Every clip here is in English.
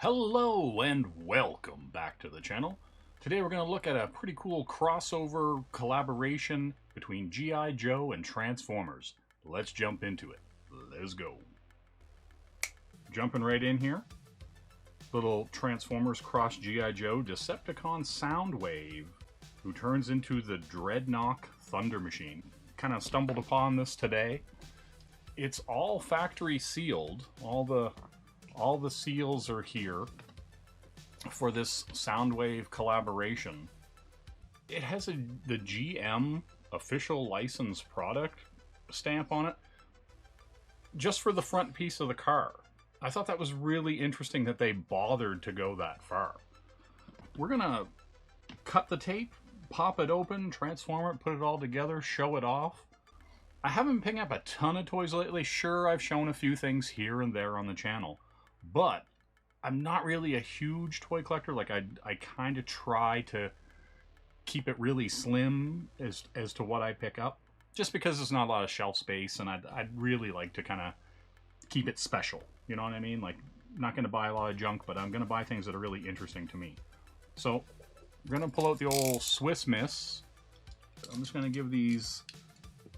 Hello and welcome back to the channel. Today we're going to look at a pretty cool crossover collaboration between G.I. Joe and Transformers. Let's jump into it. Let's go. Jumping right in here. Little Transformers cross G.I. Joe Decepticon Soundwave, who turns into the Dreadnok Thunder Machine. Kind of stumbled upon this today. It's all factory sealed. All the seals are here for this Soundwave collaboration. It has the GM official licensed product stamp on it, just for the front piece of the car. I thought that was really interesting that they bothered to go that far. We're gonna cut the tape, pop it open, transform it, put it all together, show it off. I haven't been picking up a ton of toys lately. Sure, I've shown a few things here and there on the channel, but I'm not really a huge toy collector. Like, I kind of try to keep it really slim as to what I pick up, just because there's not a lot of shelf space, and I'd really like to kind of keep it special. You know what I mean? Like, I'm not going to buy a lot of junk, but I'm going to buy things that are really interesting to me. So, I'm going to pull out the old Swiss Miss. I'm just going to give these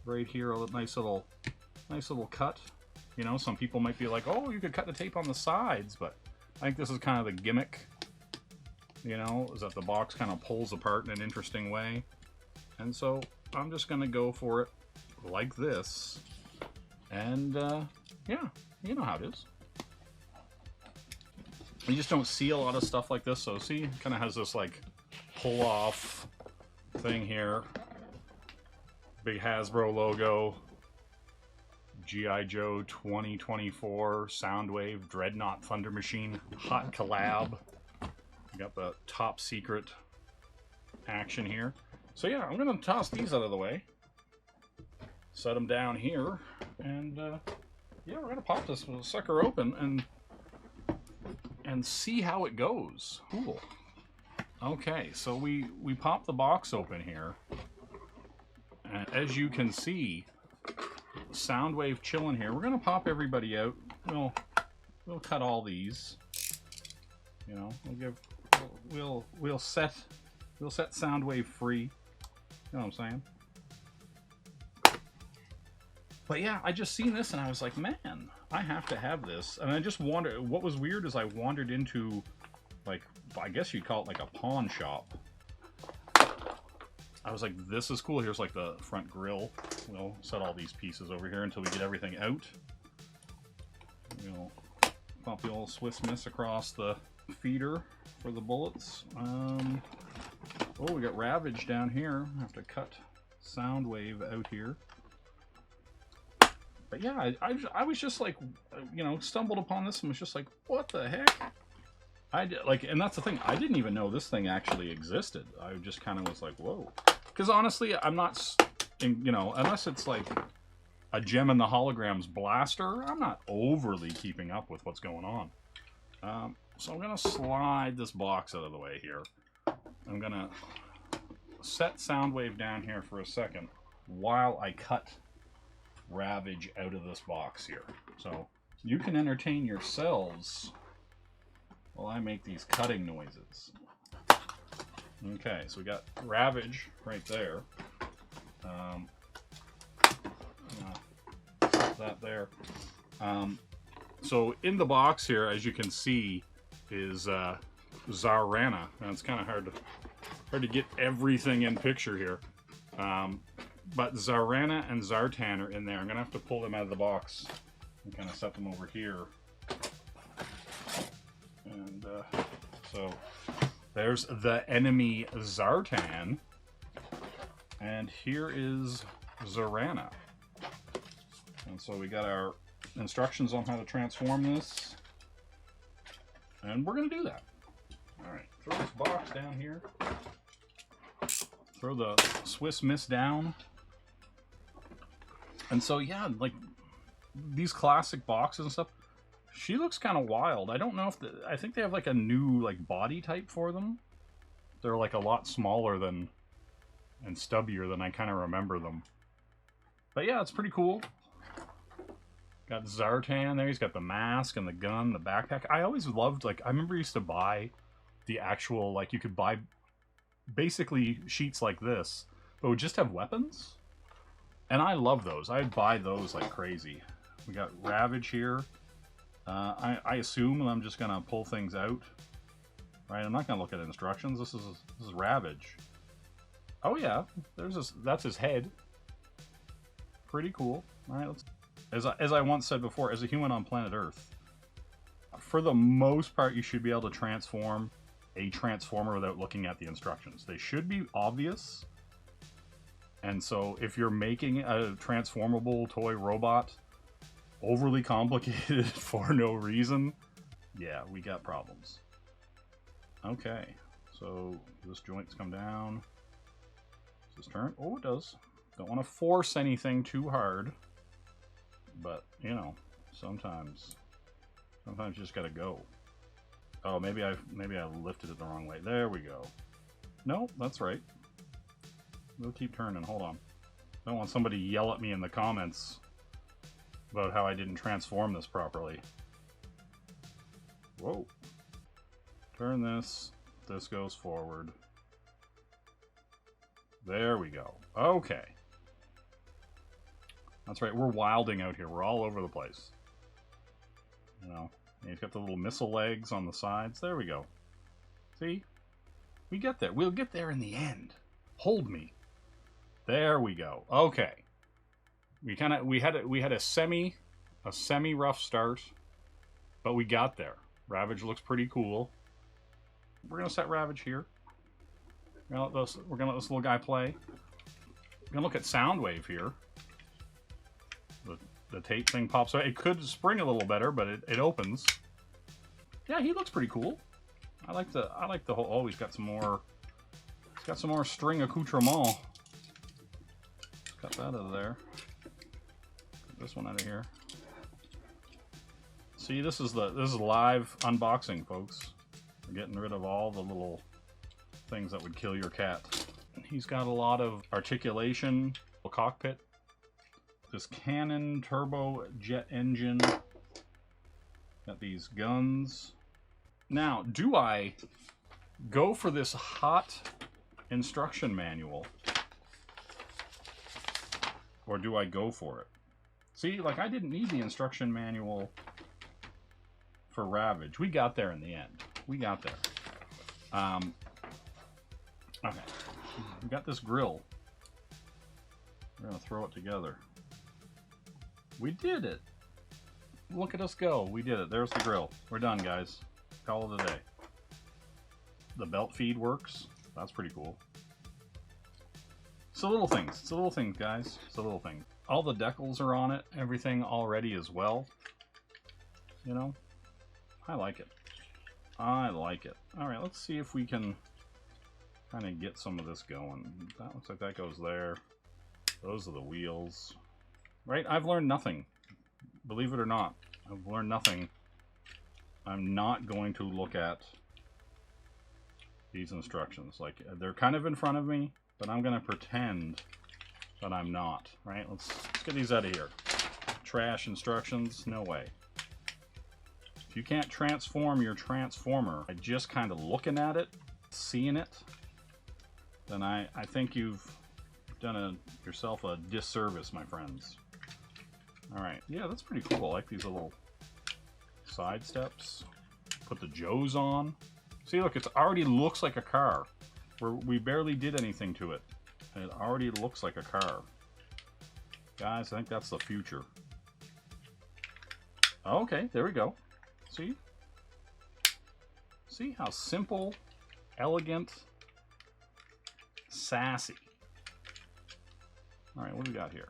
right here a nice little cut. You know, some people might be like, oh, you could cut the tape on the sides, but I think this is kind of the gimmick, you know, is that the box kind of pulls apart in an interesting way. And so I'm just going to go for it like this. And, yeah, you know how it is. You just don't see a lot of stuff like this. So see, it kind of has this, like, pull-off thing here. Big Hasbro logo. G.I. Joe 2024 Soundwave Dreadnok Thunder Machine hot collab. We got the top secret action here. So yeah, I'm gonna toss these out of the way, set them down here, and yeah, we're gonna pop this sucker open and see how it goes. Cool. Okay, so we pop the box open here, and as you can see, Soundwave chilling here. We're gonna pop everybody out. We'll cut all these. You know, we'll set Soundwave free. You know what I'm saying? But yeah, I just seen this and I was like, man, I have to have this. And I just wandered. What was weird is I wandered into, like, I guess you'd call it like a pawn shop. I was like, this is cool. Here's like the front grille. We'll set all these pieces over here until we get everything out. We'll pop the old Swiss Miss across the feeder for the bullets. Oh, we got Ravage down here. I have to cut Soundwave out here. But yeah, I was just like, you know, stumbled upon this and was just like, what the heck? And that's the thing, I didn't even know this thing actually existed. I just kind of was like, whoa. Because honestly, I'm not, you know, unless it's like a Gem in the Holograms blaster, I'm not overly keeping up with what's going on. So I'm going to slide this box out of the way here. I'm going to set Soundwave down here for a second while I cut Ravage out of this box here. So you can entertain yourselves while I make these cutting noises. Okay, so we got Ravage right there. That there. So in the box here, as you can see, is Zarana. Now it's kind of hard to get everything in picture here. But Zarana and Zartan are in there. I'm gonna have to pull them out of the box and kind of set them over here. And so there's the enemy Zartan, and here is Zarana. And so we got our instructions on how to transform this, and we're going to do that. Alright, throw this box down here. Throw the Swiss Miss down. And so yeah, like these classic boxes and stuff, she looks kind of wild. I don't know if I think they have like a new like body type for them. They're like a lot smaller than and stubbier than I kind of remember them. But yeah, it's pretty cool. Got Zartan there. He's got the mask and the gun, the backpack. I always loved, like, I remember I used to buy the actual, like, you could buy basically sheets like this, but would just have weapons. And I love those. I'd buy those like crazy. We got Ravage here. I assume I'm just gonna pull things out. Right, I'm not gonna look at instructions. This is Ravage. Oh yeah, that's his head. Pretty cool. All right, as I once said before, as a human on planet Earth, for the most part, you should be able to transform a transformer without looking at the instructions. They should be obvious. And so if you're making a transformable toy robot overly complicated for no reason, yeah, we got problems. Okay, so this joint's come down. Does this turn? Oh, it does. Don't want to force anything too hard, but you know, sometimes you just gotta go. Oh, maybe I lifted it the wrong way. There we go. No, that's right. We'll keep turning. Hold on. I don't want somebody to yell at me in the comments about how I didn't transform this properly. Whoa. Turn this. This goes forward. There we go. Okay. That's right. We're wilding out here. We're all over the place. You know, he's got the little missile legs on the sides. There we go. See? We get there. We'll get there in the end. Hold me. There we go. Okay. We had a semi rough start, but we got there. Ravage looks pretty cool. We're gonna set Ravage here. We're gonna let this little guy play. We're gonna look at Soundwave here. The tape thing pops out. It could spring a little better, but it opens. Yeah, he looks pretty cool. I like the whole. Oh, he's got some more. He's got some more string accoutrement. Cut that out of there. Get this one out of here. See, this is live unboxing, folks. We're getting rid of all the little things that would kill your cat. He's got a lot of articulation, a cockpit. This cannon turbo jet engine. Got these guns. Now, do I go for this hot instruction manual? Or do I go for it? See, like, I didn't need the instruction manual for Ravage. We got there in the end. We got there. Okay. We got this grill. We're going to throw it together. We did it. Look at us go. We did it. There's the grill. We're done, guys. Call it a day. The belt feed works. That's pretty cool. It's the little things. It's the little things, guys. It's the little things. All the decals are on it. Everything already as well. You know? I like it. I like it. Alright, let's see if we can kind of get some of this going. That looks like that goes there. Those are the wheels. Right? I've learned nothing. Believe it or not. I've learned nothing. I'm not going to look at these instructions. Like, they're kind of in front of me, but I'm going to pretend that I'm not. Right? Let's get these out of here. Trash instructions? No way. If you can't transform your transformer by just kind of looking at it, seeing it, then I think you've done yourself a disservice, my friends. Alright, yeah, that's pretty cool. I like these little side steps. Put the Joes on. See, look, it already looks like a car. We barely did anything to it. And it already looks like a car. Guys, I think that's the future. Okay, there we go. See? See how simple, elegant, sassy. Alright, what do we got here?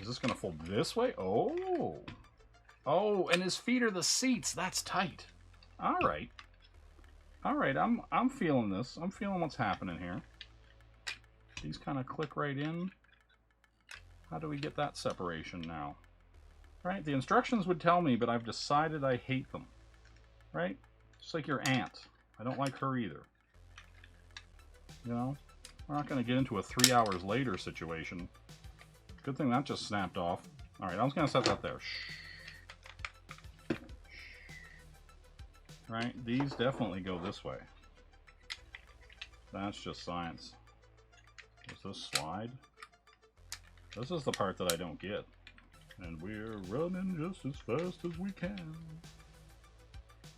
Is this going to fold this way? Oh! Oh, and his feet are the seats. That's tight. Alright. Alright, I'm feeling this. I'm feeling what's happening here. These kind of click right in. How do we get that separation now? Right? The instructions would tell me, but I've decided I hate them. Right? Just like your aunt. I don't like her either. You know? We're not going to get into a 3 hours later situation. Good thing that just snapped off. Alright, I was going to set that there. Shh. Right, these definitely go this way. That's just science. Does this slide? This is the part that I don't get. And we're running just as fast as we can.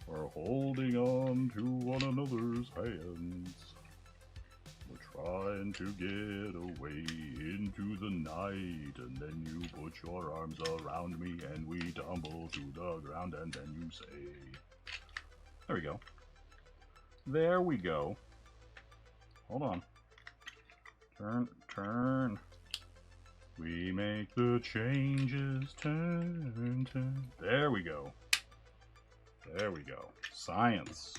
We're holding on to one another's hands. We're trying to get away into the night. And then you put your arms around me and we tumble to the ground and then you say... There we go. There we go. Hold on. Turn, turn. We make the changes, turn, turn. There we go. There we go. Science.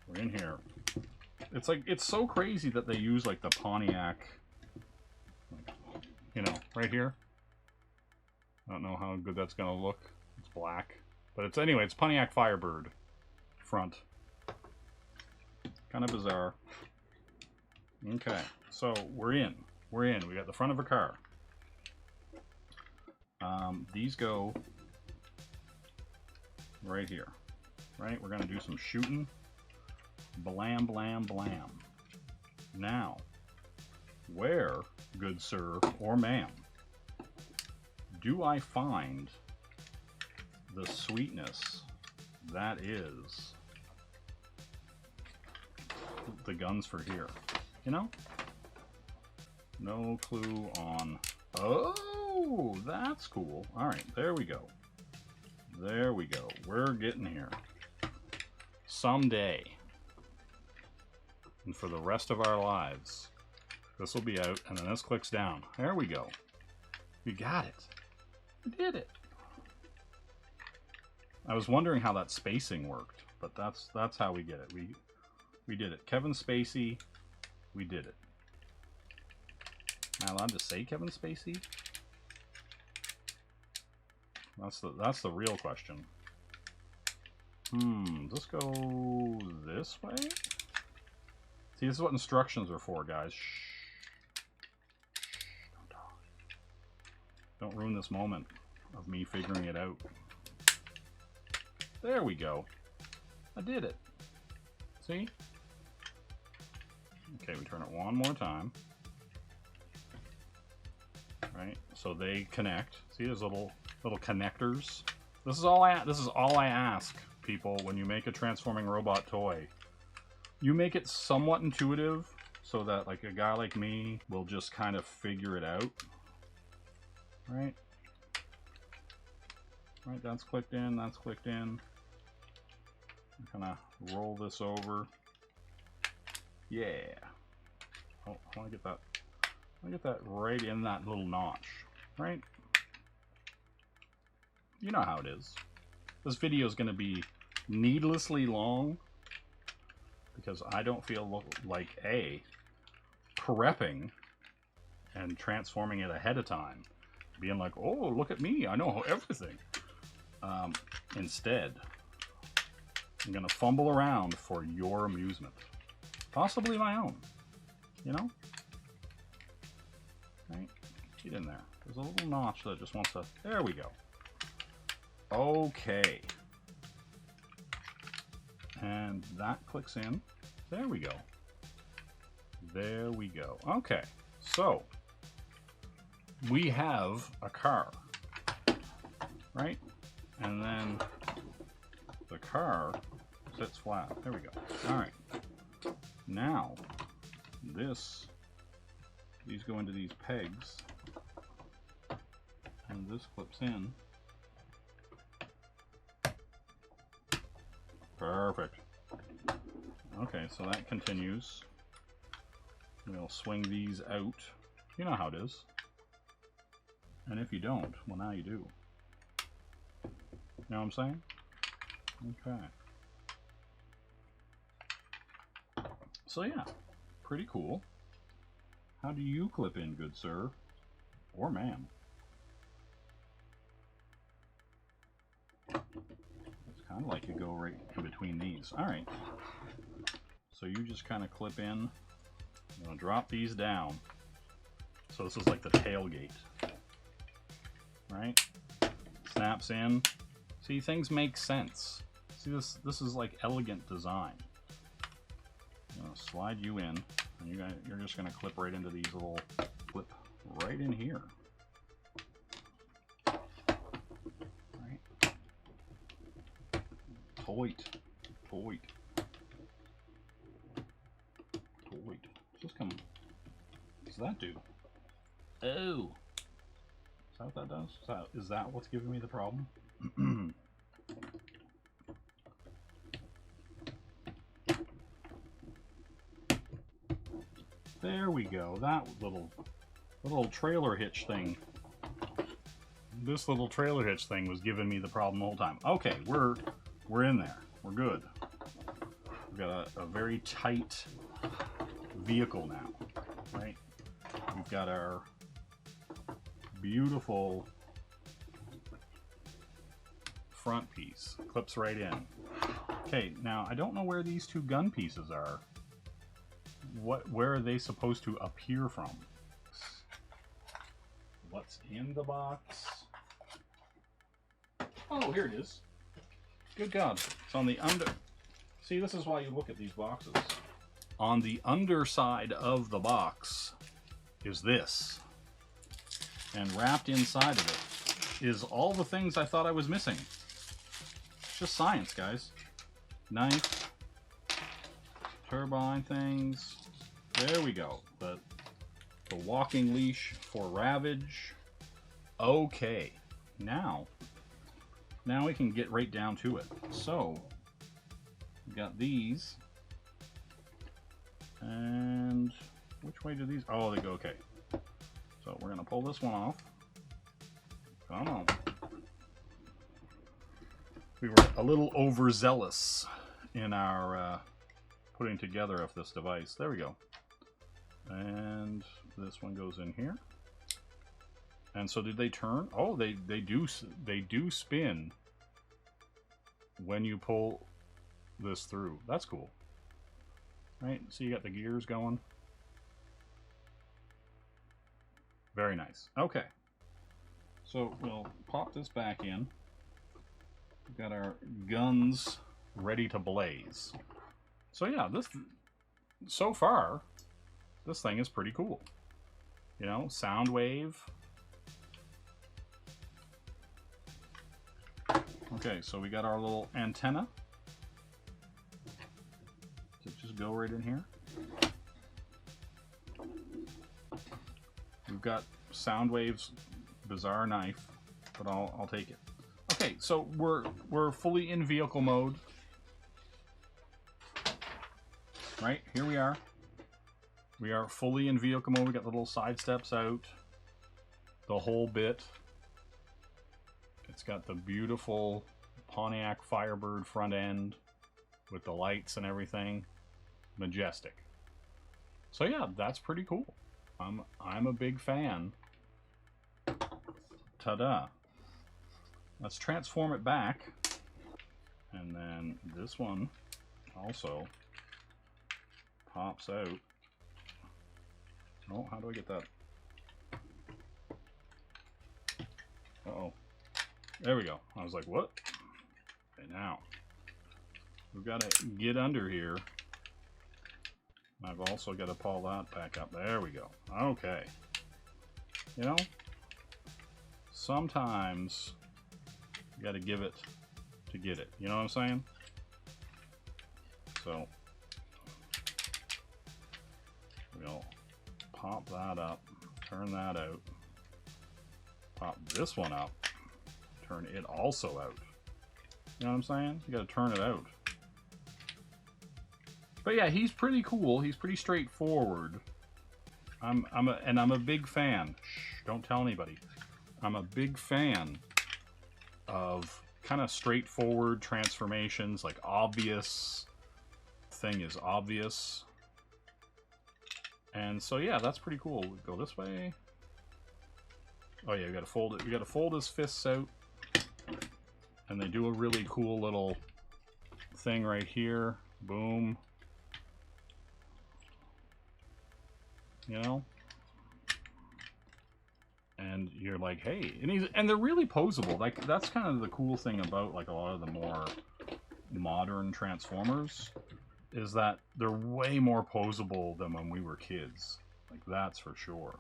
We're in here. It's like, it's so crazy that they use like the Pontiac, you know, right here. I don't know how good that's gonna look. It's black. But it's, anyway, it's Pontiac Firebird front. Kind of bizarre. Okay, so we're in. We're in. We got the front of a car. These go right here. Right? We're going to do some shooting. Blam, blam, blam. Now, where, good sir or ma'am, do I find the sweetness that is the guns for here? You know? No clue on... Oh, that's cool. Alright, there we go. There we go. We're getting here. Someday, and for the rest of our lives, this will be out, and then this clicks down. There we go. We got it. We did it. I was wondering how that spacing worked, but that's how we get it. We did it. Kevin Spacey, we did it. Am I allowed to say Kevin Spacey? That's the real question. Does this go this way? See, this is what instructions are for, guys. Shh. Don't talk. Don't ruin this moment of me figuring it out. There we go. I did it. See? Okay, we turn it one more time. Right, so they connect. See, there's little connectors. This is all I ask, people, when you make a transforming robot toy. You make it somewhat intuitive so that like a guy like me will just kind of figure it out. Right? Right, that's clicked in, that's clicked in. Kind of roll this over. Yeah. Oh, I want to get that. I get that right in that little notch, right? You know how it is. This video is going to be needlessly long because I don't feel like prepping and transforming it ahead of time, being like, oh, look at me, I know everything. Instead, I'm going to fumble around for your amusement, possibly my own, you know? Right? Get in there. There's a little notch that just wants to... There we go. Okay. And that clicks in. There we go. There we go. Okay. So, we have a car. Right? And then the car sits flat. There we go. Alright. Now, these go into these pegs, and this clips in. Perfect. Okay, so that continues. We'll swing these out. You know how it is. And if you don't, well, now you do. You know what I'm saying? Okay. So yeah, pretty cool. How do you clip in, good sir? Or ma'am? It's kind of like you go right in between these. Alright. So you just kind of clip in. I'm going to drop these down. So this is like the tailgate. right? Snaps in. See, things make sense. See, this is like elegant design. I'm gonna slide you in, and you're just gonna clip right into these little clip right in here. Right. Toit. What's this coming? What's that do? Oh. Is that what that does? Is that what's giving me the problem? There we go. That little trailer hitch thing. This little trailer hitch thing was giving me the problem the whole time. Okay, we're in there. We're good. We've got a very tight vehicle now, right? We've got our beautiful front piece. Clips right in. Okay, now I don't know where these two gun pieces are. Where are they supposed to appear from? What's in the box? Oh, here it is. Good God. It's on the under... See, this is why you look at these boxes. On the underside of the box is this. And wrapped inside of it is all the things I thought I was missing. It's just science, guys. Knife. Turbine things. There we go. The walking leash for Ravage. Okay. Now we can get right down to it. So, we've got these. And which way do these? Oh, they go, okay. So we're gonna pull this one off. Come on. We were a little overzealous in our putting together of this device. There we go. And this one goes in here. And so did they turn? Oh, they do spin when you pull this through. That's cool. Right? So you got the gears going. Very nice. Okay. So we'll pop this back in. We've got our guns ready to blaze. So yeah, so far, this thing is pretty cool. You know, Soundwave. Okay, so we got our little antenna. So just go right in here. We've got Soundwave's bizarre knife, but I'll take it. Okay, so we're fully in vehicle mode. Right, here we are. We are fully in vehicle mode. We got the little side steps out. The whole bit. It's got the beautiful Pontiac Firebird front end with the lights and everything. Majestic. So yeah, that's pretty cool. I'm a big fan. Ta-da. Let's transform it back. And then this one also pops out. Oh, how do I get that? Uh-oh. There we go. I was like, what? Okay, now we've got to get under here. I've also got to pull that back up. There we go. Okay. You know, sometimes you got to give it to get it. You know what I'm saying? So we'll pop that up, turn that out, pop this one up, turn it also out. You know what I'm saying? You got to turn it out. But yeah, he's pretty cool. He's pretty straightforward. I'm a big fan. Shh, don't tell anybody. I'm a big fan of kind of straightforward transformations, like obvious thing is obvious. And so yeah, that's pretty cool. We go this way. Oh yeah, we gotta fold it. We gotta fold his fists out. And they do a really cool little thing right here. Boom. You know? and you're like, hey, and they're really posable. Like, that's kind of the cool thing about like a lot of the more modern Transformers, is that they're way more posable than when we were kids. Like, that's for sure.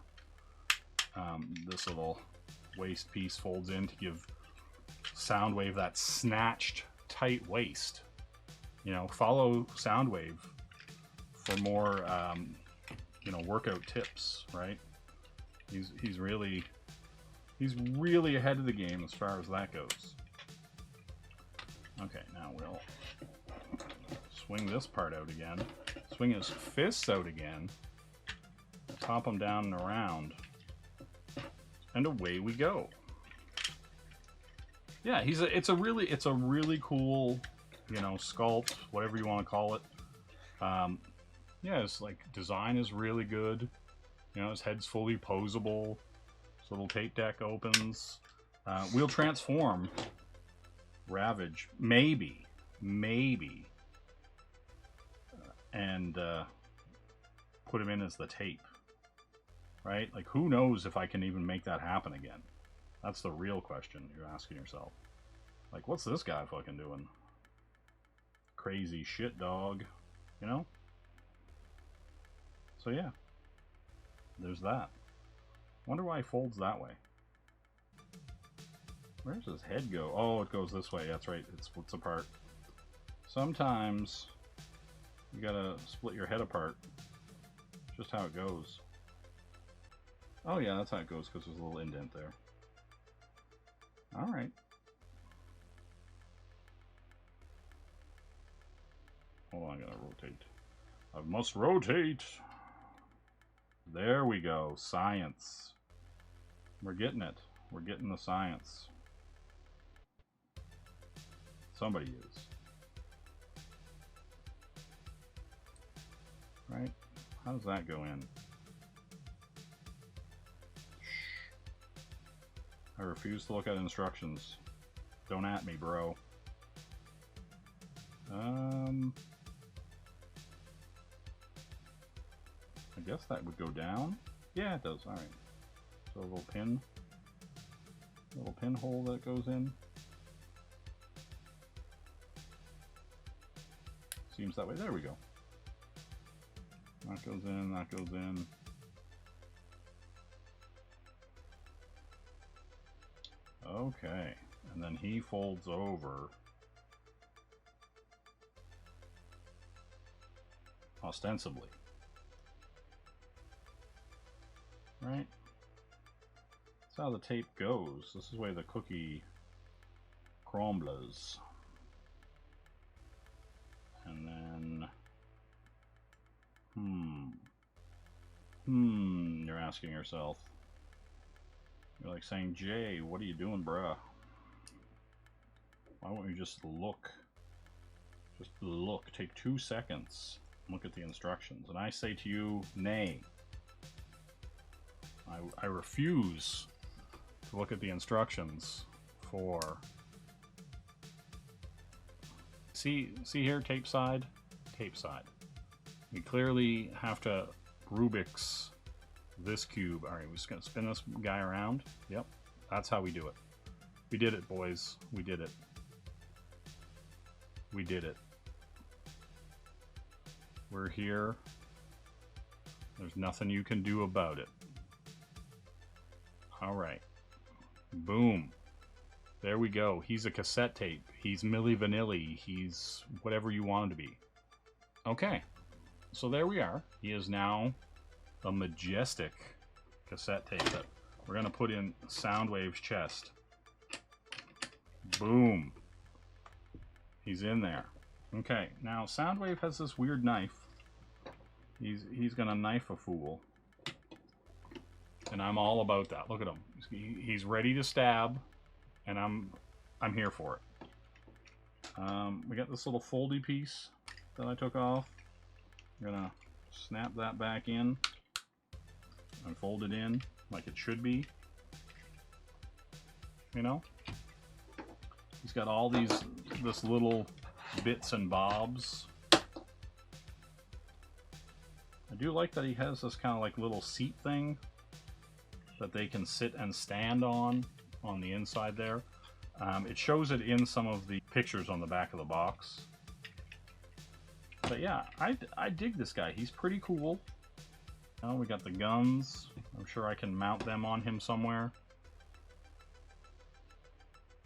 This little waist piece folds in to give Soundwave that snatched tight waist. You know, follow Soundwave for more you know, workout tips, right? He's really ahead of the game as far as that goes. Okay, now we'll swing this part out again. Swing his fists out again. Top him down and around. And away we go. Yeah, it's a really cool, you know, sculpt, whatever you want to call it. Yeah, his like design is really good. You know, his head's fully posable. His little tape deck opens. We'll transform Ravage, maybe, and put him in as the tape, right? Like, who knows if I can even make that happen again? That's the real question you're asking yourself. Like, what's this guy fucking doing? Crazy shit, dog. You know? So yeah, there's that. Wonder why he folds that way. Where does his head go? Oh, it goes this way. That's right. It splits apart. Sometimes you gotta split your head apart. Just how it goes. Oh yeah, that's how it goes, because there's a little indent there. Alright. Hold on, I gotta rotate. I must rotate! There we go. Science. We're getting it. We're getting the science. Somebody is. Right? How does that go in? I refuse to look at instructions. Don't at me, bro. I guess that would go down. Yeah, it does. Alright. So a little pinhole that goes in. Seems that way. There we go. That goes in, that goes in. Okay. And then he folds over. Ostensibly. Right? That's how the tape goes. This is where the cookie crumbles. And then... you're asking yourself. You're like saying, Jay, what are you doing, bruh? Why won't you just look? Just look. Take 2 seconds. Look at the instructions. And I say to you, nay. I refuse to look at the instructions for... See here, tape side? Tape side. We clearly have to Rubik's this cube. Alright, we're just going to spin this guy around. Yep, that's how we do it. We did it, boys. We did it. We did it. We're here. There's nothing you can do about it. Alright. Boom. There we go. He's a cassette tape. He's Milli Vanilli. He's whatever you want him to be. Okay. So there we are. He is now a majestic cassette tape that we're going to put in Soundwave's chest. Boom. He's in there. Okay. Now Soundwave has this weird knife. He's going to knife a fool. And I'm all about that. Look at him. He's ready to stab. And I'm here for it. We got this little foldy piece that I took off. I'm gonna snap that back in and fold it in like it should be. You know? He's got all this little bits and bobs. I do like that he has this kind of like little seat thing that they can sit and stand on the inside there. It shows it in some of the pictures on the back of the box. But yeah, I dig this guy. He's pretty cool. Oh, we got the guns. I'm sure I can mount them on him somewhere.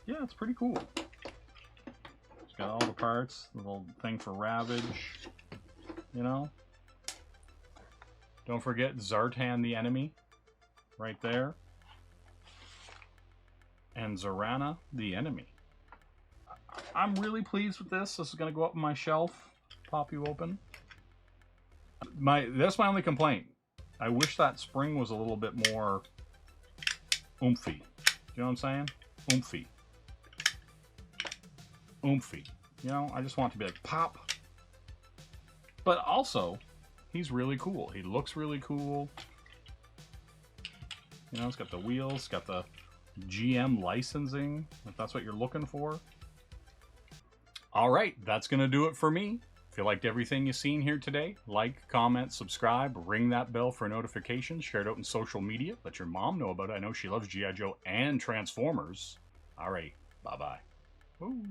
Yeah, it's pretty cool. It's got all the parts, the little thing for Ravage, you know. Don't forget Zartan the enemy, right there. And Zorana the enemy. I'm really pleased with this. This is going to go up on my shelf. Pop you open. That's my only complaint. I wish that spring was a little bit more oomphy. You know what I'm saying? Oomphy. Oomphy. You know, I just want it to be like pop. But also, he's really cool. He looks really cool. You know, it's got the wheels, it's got the GM licensing, if that's what you're looking for. Alright, that's going to do it for me. If you liked everything you've seen here today, like, comment, subscribe, ring that bell for notifications, share it out in social media, let your mom know about it. I know she loves G.I. Joe and Transformers. Alright, bye-bye. Ooh.